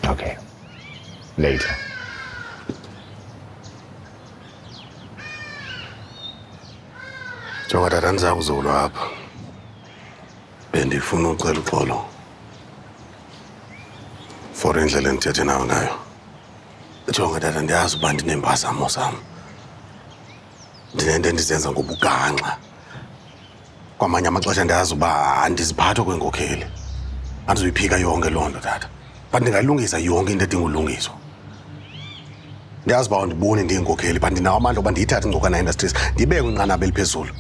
Okay. Later. Jonga tata ndiza kuzolwa apha. Bendifuna ucela uxolo. For indlela endithethe nawe ngayo. Jonga tata ndiyazi uba ndinempazamo zam. Ndinento endizenza ngobuganxa. Kwamanye amaxesha ndiyazi uba andiziphathwa kwenkokheli. Andizoyiphika yonke loo nto tata. But ndingayilungisa yonke into edinga ulungiswa. Ndiyazi uba andiboni ndiyinkokheli, but ndinawo amandla oba ndiyithathe ingcokana industries ndibeke kwinqanaba eliphezulu.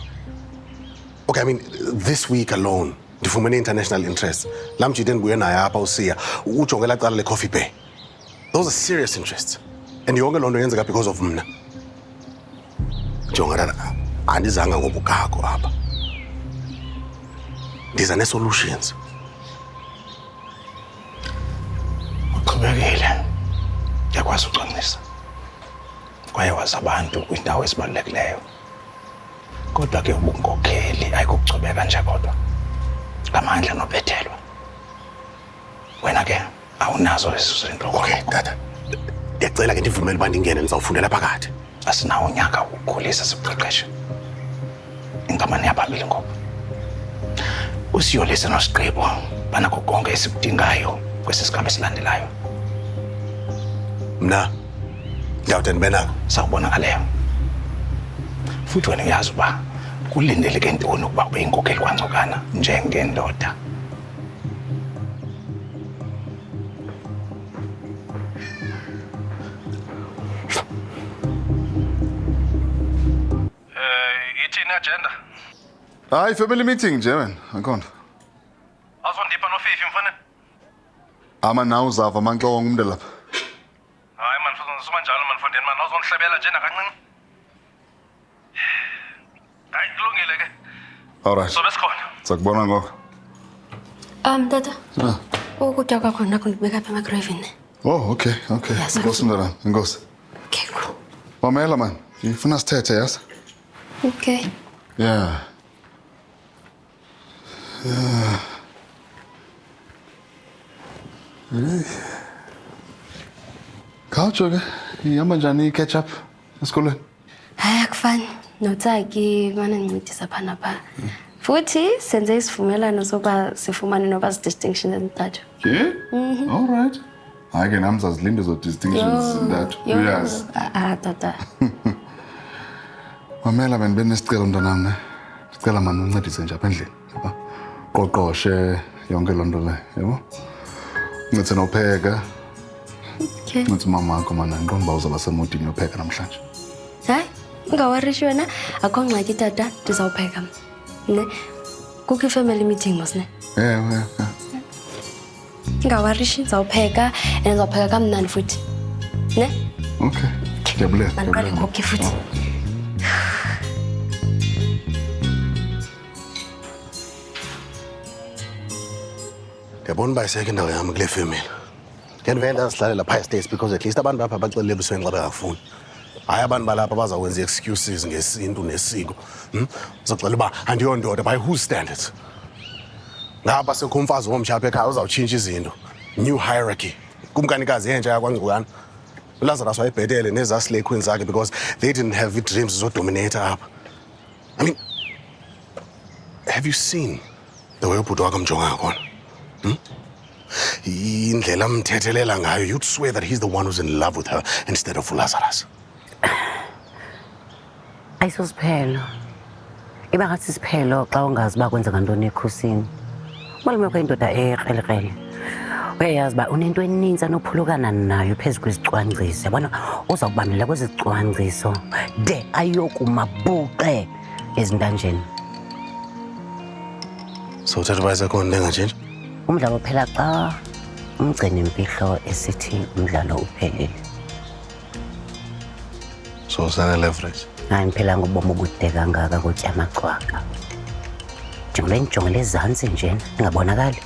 Okay, I mean, this week alone, ndifumene international interest. Lamjide endibuye naye apha usiya, ujonge elaa cala le-Coffee Bay. Those are serious interests. And yonke loo nto yenzeka because of mna. Jonga tata, andizanga ngobugago apha. Ndiza nee-solutions. Uqhubekile. Uyakwazi ucwangcisa. Kwaye wazi abantu kwindawo ezibalulekileyo. Kodwa ke ubunkokheli ayikuchubeka nje kodwa. Ngamandla nobethelwa. Wena ke awunazo lezi zinto. Okay, tata. Ndiyacela ke ndivumele uba ndingene ndizawufundela phakathi. Asinawo unyaka ukukhulisa siqeqeshe. Inkamani yaphambili ngoku. Usiyolise nosigqibo banakho konke esikudingayo kwesi sigaba esilandelayo. Mna ndiyawude ndibe nako. Sawubona ngaleyo. Futhi wena uyazi uba kulindeleke ntoni ukuba ube yinkokheli kwaNcokana njengendoda. Ithini agenda? Hayi, family meeting nje wena, akhona. Azondipha noFifi mfana? Ama nawe uzava manhloko umntu lapha. Hayi man, futhi njalo man mfondeni man, awuzondihlebela nje nakancinci. Hayi kulungile ke. Alright. So besikhona. Sakubona ngoku. Tata. Ukutya kwakho nakho ndibeka apha emagravini. Oh, okay. Yes, Inkosi mntana, inkosi. Okay, cool. Mamela man, ngifuna sithethe yazi. Okay. Yeah. Khawutsho ke, ihamba njani i-catch up esikolweni? Hayi akufani. Notsaki bana ndincedisa pha napha. Futhi senze isivumelano sokuba sifumane noba distinction ezintathu. Yeah? All right. Hayi ke nami zazilinde zo distinctions zintathu. Uyazi. Tata. Mamela man, benesicelo mntanam ne. Sicela mani uncedise nje apha endlini, yabo. Qoqoshe yonke loo nto le, yabo. Uncedise nopheka. Okay. Uncedise umama wakho mana, ndiqonda uba uzawuba semodini yopheka namhlanje. Hayi, ungawarishi wena, akho ngxaki tata, ndizawupheka. Ne? Kukho i-family meeting mos ne? Yeah. Ungawarishi, ndizawupheka, and ndizawupheka kamnandi futhi. Ne? Okay. Ndiyabulela. Mandiqale ngoku futhi. Ndiyabona uba isekho indawo yam kule family. Ndiyandivele ndazihlalela phaya estates because at least abantu bapha baxelele ebusweni xa bengafuni. Hayi abantu balapha bazawwenza i-excuses ngesintu nesiko. Uzoxela uba andiyondoda, by whose standards? Ngapha sekho umfazi womtsha apha ekhaya uzawutshintsha izinto. New hierarchy. Kumkanikazi yentsha yakwaNgcokana. uLazarus wayebhetele nezaa-slay queens zakhe because they didn't have dreams zodominate apha. I mean, have you seen the way ubhuti wakho amjonga ngakhona? Indlela amthethelela ngayo, you'd swear that he's the one who's in love with her instead of uLazarus. Ayisosiphelo. Iba ngathi siphelo xa ungazi uba kwenzeka ntoni ekhusini. Malume wakho indoda ekrelekrele. Uyayazi uba unento eninzi anophulukana nayo phezu kwezicwangciso. Yabona uzawubambelela kwezi zicwangciso de ayokumabuqe ezintanjeni. So uthetha uba isekhona into engatshintshi? Umdlalo uphela xa umgcini imfihlo esithi umdlalo uphelile. So usane-leverage? Hayi ngiphela ngobomi obude kangaka kutya amacwaka. Njengole njongo lezantsi njena ingabonakali.